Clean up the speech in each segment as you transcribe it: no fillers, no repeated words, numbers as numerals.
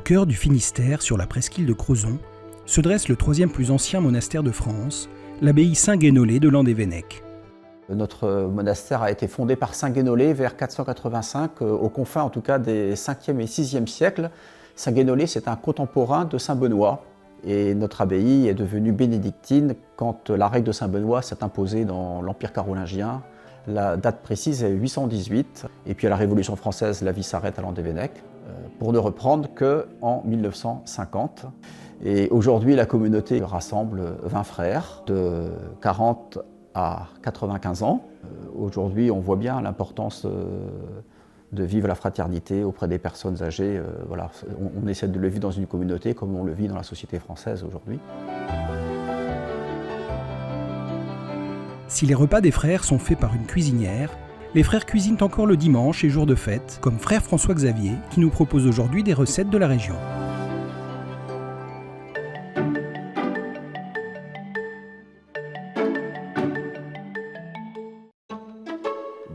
cœur du Finistère, sur la presqu'île de Crozon, se dresse le troisième plus ancien monastère de France, l'abbaye Saint-Guénolé de Landévennec. Notre monastère a été fondé par Saint Guénolé vers 485, aux confins en tout cas des 5e et 6e siècles. Saint Guénolé, c'est un contemporain de Saint Benoît. Et notre abbaye est devenue bénédictine quand la règle de Saint Benoît s'est imposée dans l'Empire carolingien. La date précise est 818. Et puis à la Révolution française, la vie s'arrête à Landévennec, pour ne reprendre qu'en 1950. Et aujourd'hui, la communauté rassemble 20 frères de 40 à 95 ans. Aujourd'hui, on voit bien l'importance de vivre la fraternité auprès des personnes âgées. Voilà, on essaie de le vivre dans une communauté comme on le vit dans la société française aujourd'hui. Si les repas des frères sont faits par une cuisinière, les frères cuisinent encore le dimanche et jour de fête, comme frère François Xavier, qui nous propose aujourd'hui des recettes de la région.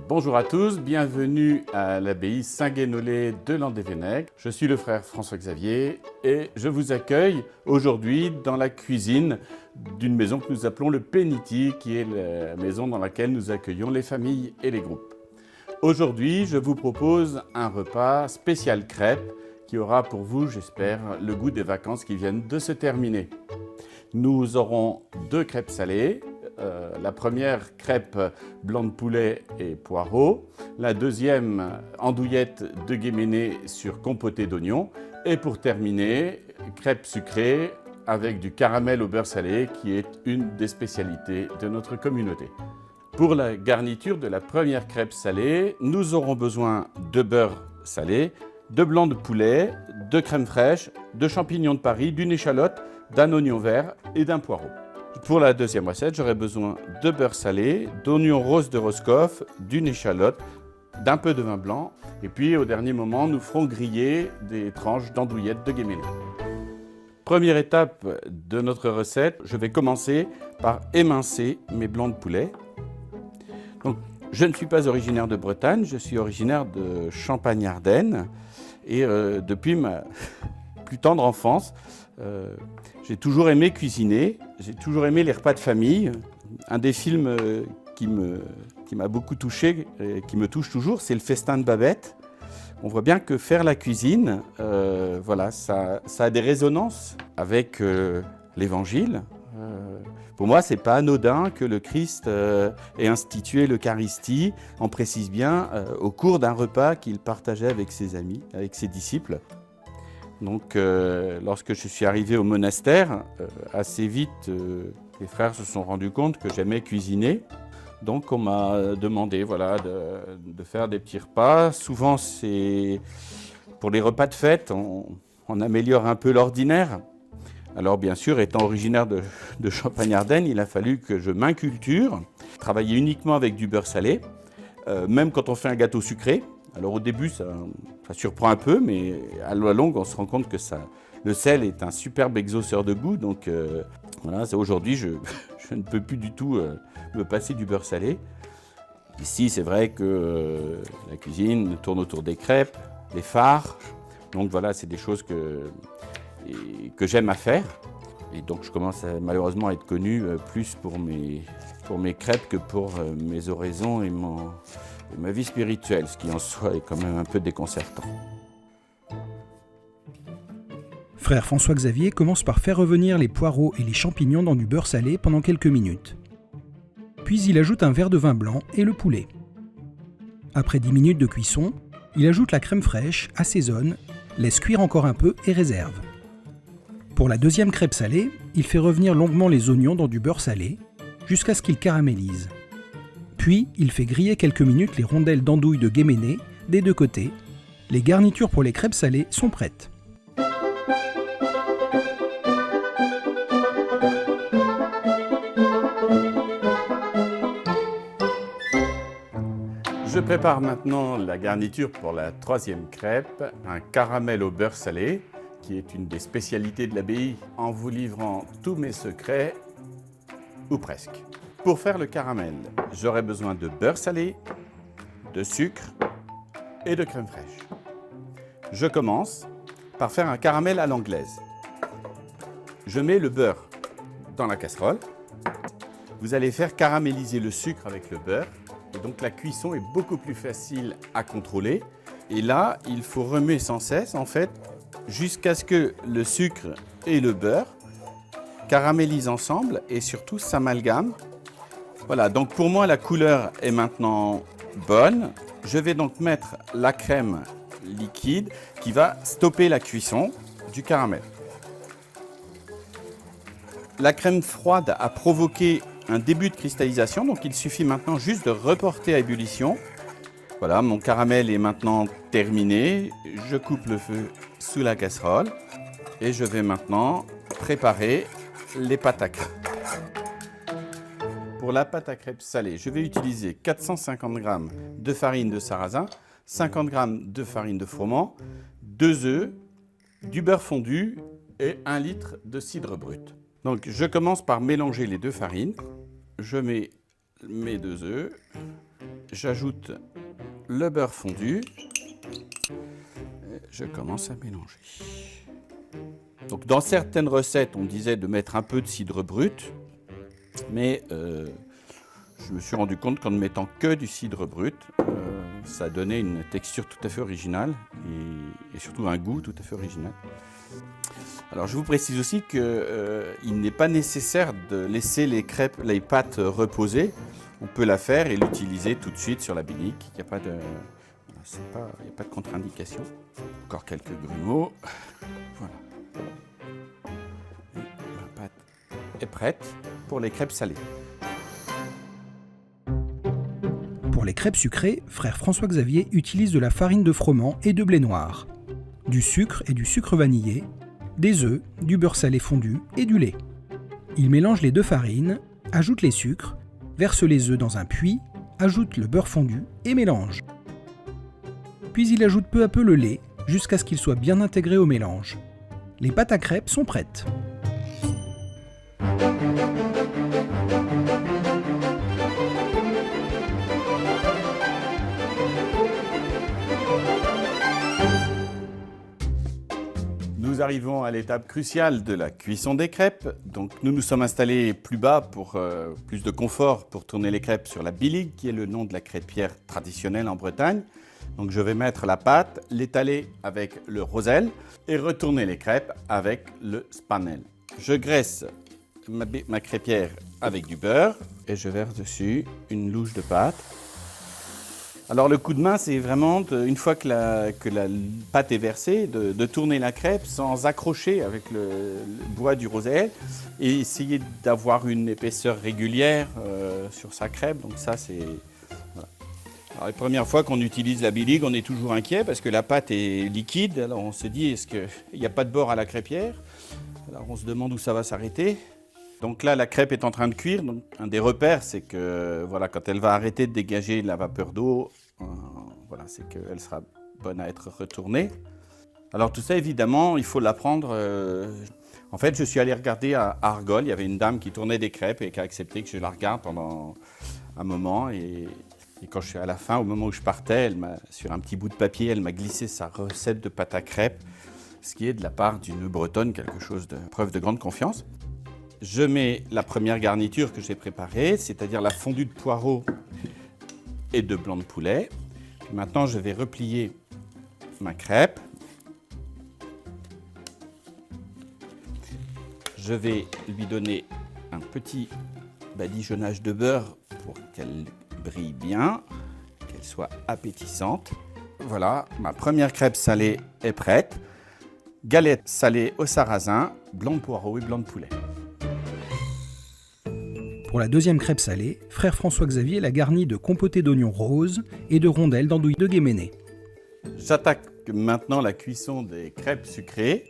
Bonjour à tous, bienvenue à l'abbaye Saint-Guénolé de Landévennec. Je suis le frère François Xavier et je vous accueille aujourd'hui dans la cuisine d'une maison que nous appelons le Péniti, qui est la maison dans laquelle nous accueillons les familles et les groupes. Aujourd'hui, je vous propose un repas spécial crêpes qui aura pour vous, j'espère, le goût des vacances qui viennent de se terminer. Nous aurons 2 crêpes salées. La première, crêpe blanc de poulet et poireaux. La deuxième, andouillette de guéméné sur compotée d'oignons. Et pour terminer, crêpe sucrée avec du caramel au beurre salé, qui est une des spécialités de notre communauté. Pour la garniture de la première crêpe salée, nous aurons besoin de beurre salé, de blanc de poulet, de crème fraîche, de champignons de Paris, d'une échalote, d'un oignon vert et d'un poireau. Pour la deuxième recette, j'aurai besoin de beurre salé, d'oignons roses de Roscoff, d'une échalote, d'un peu de vin blanc. Et puis au dernier moment, nous ferons griller des tranches d'andouillettes de guéméné. Première étape de notre recette, je vais commencer par émincer mes blancs de poulet. Donc, je ne suis pas originaire de Bretagne, je suis originaire de Champagne-Ardenne. Et depuis ma plus tendre enfance, j'ai toujours aimé cuisiner, j'ai toujours aimé les repas de famille. Un des films qui m'a beaucoup touché et qui me touche toujours, c'est Le Festin de Babette. On voit bien que faire la cuisine, voilà, ça a des résonances avec l'Évangile. Pour moi, ce n'est pas anodin que le Christ ait institué l'Eucharistie, on précise bien, au cours d'un repas qu'il partageait avec ses amis, avec ses disciples. Donc, lorsque je suis arrivé au monastère, assez vite, les frères se sont rendus compte que j'aimais cuisiner. Donc, on m'a demandé voilà, de faire des petits repas. Souvent, c'est pour les repas de fête, on améliore un peu l'ordinaire. Alors, bien sûr, étant originaire de Champagne-Ardenne, il a fallu que je m'inculture, travailler uniquement avec du beurre salé, même quand on fait un gâteau sucré. Alors au début, ça surprend un peu, mais à la longue, on se rend compte que le sel est un superbe exauceur de goût. Donc voilà, aujourd'hui, je ne peux plus du tout me passer du beurre salé. Ici, c'est vrai que la cuisine tourne autour des crêpes, des fards. Donc voilà, c'est des choses que j'aime à faire. Et donc je commence malheureusement à être connu plus pour mes crêpes que pour mes oraisons et ma vie spirituelle, ce qui en soi est quand même un peu déconcertant. Frère François Xavier commence par faire revenir les poireaux et les champignons dans du beurre salé pendant quelques minutes. Puis il ajoute un verre de vin blanc et le poulet. Après 10 minutes de cuisson, il ajoute la crème fraîche, assaisonne, laisse cuire encore un peu et réserve. Pour la deuxième crêpe salée, il fait revenir longuement les oignons dans du beurre salé, jusqu'à ce qu'ils caramélisent. Puis, il fait griller quelques minutes les rondelles d'andouille de guéméné des 2 côtés. Les garnitures pour les crêpes salées sont prêtes. Je prépare maintenant la garniture pour la troisième crêpe, un caramel au beurre salé, qui est une des spécialités de l'abbaye, en vous livrant tous mes secrets, ou presque. Pour faire le caramel, j'aurai besoin de beurre salé, de sucre et de crème fraîche. Je commence par faire un caramel à l'anglaise. Je mets le beurre dans la casserole. Vous allez faire caraméliser le sucre avec le beurre. Et donc la cuisson est beaucoup plus facile à contrôler. Et là, il faut remuer sans cesse, en fait, jusqu'à ce que le sucre et le beurre caramélisent ensemble et surtout s'amalgament. Voilà, donc pour moi, la couleur est maintenant bonne. Je vais donc mettre la crème liquide qui va stopper la cuisson du caramel. La crème froide a provoqué un début de cristallisation, donc il suffit maintenant juste de reporter à ébullition. Voilà, mon caramel est maintenant terminé. Je coupe le feu sous la casserole et je vais maintenant préparer les pâtes à crêpes. Pour la pâte à crêpes salée, je vais utiliser 450 g de farine de sarrasin, 50 g de farine de froment, 2 œufs, du beurre fondu et 1 litre de cidre brut. Donc je commence par mélanger les deux farines. Je mets mes 2 œufs, j'ajoute le beurre fondu, et je commence à mélanger. Donc dans certaines recettes, on disait de mettre un peu de cidre brut, mais je me suis rendu compte qu'en ne mettant que du cidre brut, ça donnait une texture tout à fait originale et surtout un goût tout à fait original. Alors je vous précise aussi qu'il n'est pas nécessaire de laisser les pâtes reposer. On peut la faire et l'utiliser tout de suite sur la bilique. Il n'y a pas de contre-indication. Encore quelques grumeaux. Voilà. Et la pâte est prête pour les crêpes salées. Pour les crêpes sucrées, frère François-Xavier utilise de la farine de froment et de blé noir, du sucre et du sucre vanillé, des œufs, du beurre salé fondu et du lait. Il mélange les deux farines, ajoute les sucres, verse les œufs dans un puits, ajoute le beurre fondu et mélange. Puis il ajoute peu à peu le lait jusqu'à ce qu'il soit bien intégré au mélange. Les pâtes à crêpes sont prêtes. Nous arrivons à l'étape cruciale de la cuisson des crêpes. Donc nous nous sommes installés plus bas pour plus de confort pour tourner les crêpes sur la biligue, qui est le nom de la crêpière traditionnelle en Bretagne. Donc je vais mettre la pâte, l'étaler avec le roselle et retourner les crêpes avec le spanel. Je graisse ma crêpière avec du beurre et je verse dessus une louche de pâte. Alors le coup de main, c'est vraiment, une fois que la pâte est versée, de tourner la crêpe sans accrocher avec le bois du roselle et essayer d'avoir une épaisseur régulière sur sa crêpe. Donc ça, c'est... Voilà. Alors, les premières fois qu'on utilise la biligue, on est toujours inquiet parce que la pâte est liquide. Alors on se dit, est-ce qu'il n'y a pas de bord à la crêpière? Alors on se demande où ça va s'arrêter. Donc là, la crêpe est en train de cuire. Donc, un des repères, c'est que voilà, quand elle va arrêter de dégager la vapeur d'eau, voilà, c'est qu'elle sera bonne à être retournée. Alors tout ça, évidemment, il faut l'apprendre. En fait, je suis allé regarder à Argol. Il y avait une dame qui tournait des crêpes et qui a accepté que je la regarde pendant un moment. Et quand je suis à la fin, au moment où je partais, sur un petit bout de papier, elle m'a glissé sa recette de pâte à crêpes, ce qui est de la part d'une Bretonne quelque chose de preuve de grande confiance. Je mets la première garniture que j'ai préparée, c'est-à-dire la fondue de poireaux et de blanc de poulet. Maintenant, je vais replier ma crêpe. Je vais lui donner un petit badigeonnage de beurre pour qu'elle brille bien, qu'elle soit appétissante. Voilà, ma première crêpe salée est prête. Galette salée au sarrasin, blanc de poireaux et blanc de poulet. Pour la deuxième crêpe salée, frère François-Xavier l'a garnie de compoté d'oignons roses et de rondelles d'andouille de guéménée. J'attaque maintenant la cuisson des crêpes sucrées.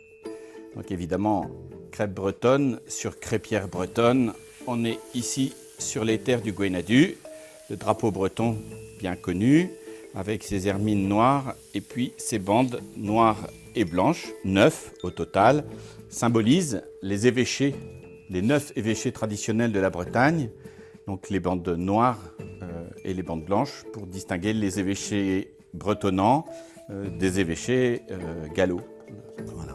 Donc évidemment, crêpes bretonnes sur crêpière bretonne. On est ici sur les terres du Gouenadu, le drapeau breton bien connu, avec ses hermines noires et puis ses bandes noires et blanches, 9 au total, symbolisent les évêchés. Les 9 évêchés traditionnels de la Bretagne, donc les bandes noires et les bandes blanches, pour distinguer les évêchés bretonnants des évêchés gallo. Voilà.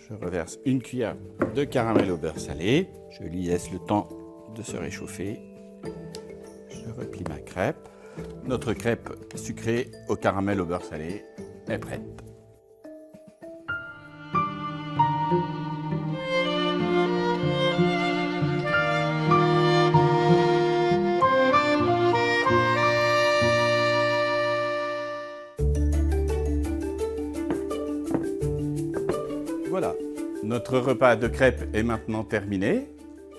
Je reverse une cuillère de caramel au beurre salé. Je lui laisse le temps de se réchauffer. Je replie ma crêpe. Notre crêpe sucrée au caramel au beurre salé est prête. Voilà, notre repas de crêpes est maintenant terminé.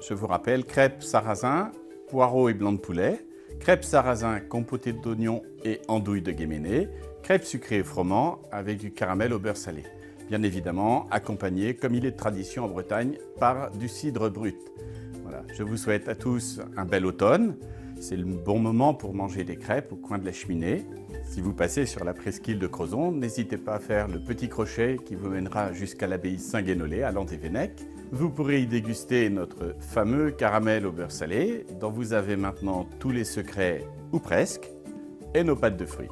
Je vous rappelle, crêpes sarrasin, poireaux et blanc de poulet, crêpes sarrasin compotées d'oignons et andouilles de guéménée, crêpes sucrées et froment avec du caramel au beurre salé. Bien évidemment, accompagnées, comme il est de tradition en Bretagne, par du cidre brut. Voilà, je vous souhaite à tous un bel automne. C'est le bon moment pour manger des crêpes au coin de la cheminée. Si vous passez sur la presqu'île de Crozon, n'hésitez pas à faire le petit crochet qui vous mènera jusqu'à l'abbaye Saint-Guénolé à Landévennec. Vous pourrez y déguster notre fameux caramel au beurre salé, dont vous avez maintenant tous les secrets, ou presque, et nos pâtes de fruits.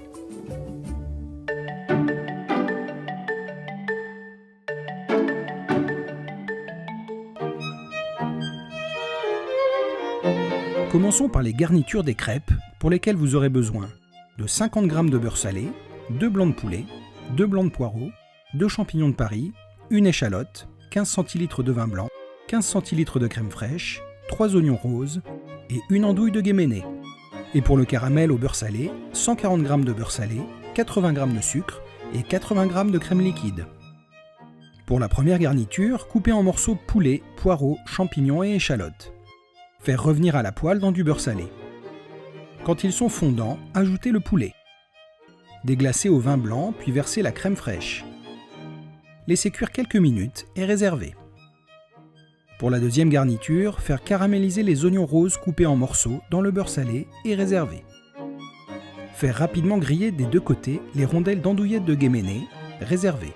Commençons par les garnitures des crêpes, pour lesquelles vous aurez besoin de 50 g de beurre salé, 2 blancs de poulet, 2 blancs de poireaux, 2 champignons de Paris, une échalote, 15 centilitres de vin blanc, 15 centilitres de crème fraîche, 3 oignons roses et une andouille de guéménée. Et pour le caramel au beurre salé, 140 g de beurre salé, 80 g de sucre et 80 g de crème liquide. Pour la première garniture, coupez en morceaux poulet, poireaux, champignons et échalotes. Faire revenir à la poêle dans du beurre salé. Quand ils sont fondants, ajoutez le poulet. Déglacez au vin blanc, puis versez la crème fraîche. Laissez cuire quelques minutes et réservez. Pour la deuxième garniture, faire caraméliser les oignons roses coupés en morceaux dans le beurre salé et réserver. Faire rapidement griller des deux côtés les rondelles d'andouillettes de guéménée, réserver.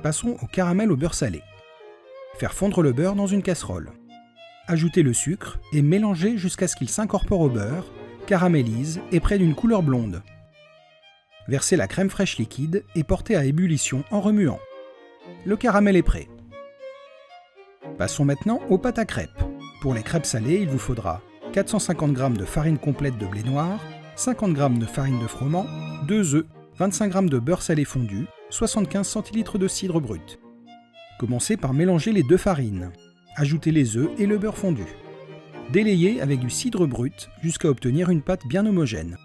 Passons au caramel au beurre salé. Faire fondre le beurre dans une casserole. Ajoutez le sucre et mélangez jusqu'à ce qu'il s'incorpore au beurre, caramélise et prenne une couleur blonde. Versez la crème fraîche liquide et portez à ébullition en remuant. Le caramel est prêt. Passons maintenant aux pâtes à crêpes. Pour les crêpes salées, il vous faudra 450 g de farine complète de blé noir, 50 g de farine de froment, 2 œufs, 25 g de beurre salé fondu, 75 centilitres de cidre brut. Commencez par mélanger les deux farines. Ajoutez les œufs et le beurre fondu. Délayez avec du cidre brut jusqu'à obtenir une pâte bien homogène.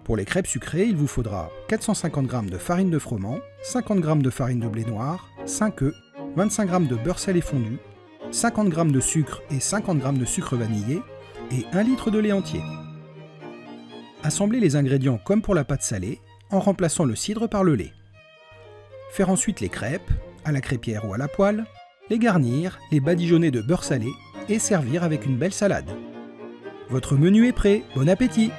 Pour les crêpes sucrées, il vous faudra 450 g de farine de froment, 50 g de farine de blé noir, 5 œufs, 25 g de beurre salé fondu, 50 g de sucre et 50 g de sucre vanillé et 1 litre de lait entier. Assemblez les ingrédients comme pour la pâte salée en remplaçant le cidre par le lait. Faire ensuite les crêpes, à la crêpière ou à la poêle, les garnir, les badigeonner de beurre salé et servir avec une belle salade. Votre menu est prêt, bon appétit!